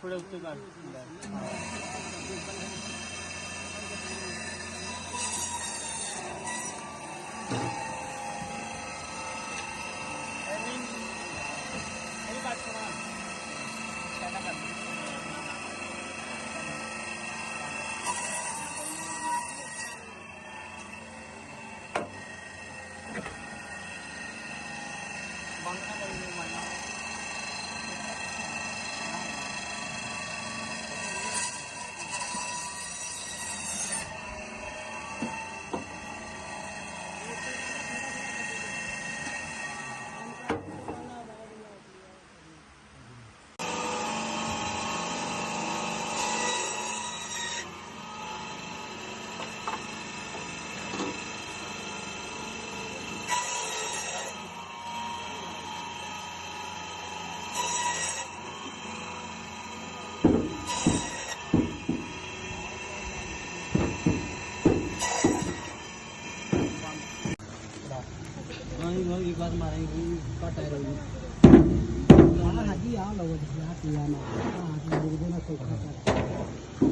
थोड़े उत्ते कर एक बार मारेंगे कट है रही हां हाजी आ लो हाजी आ ना हाजी लोग देना तो खा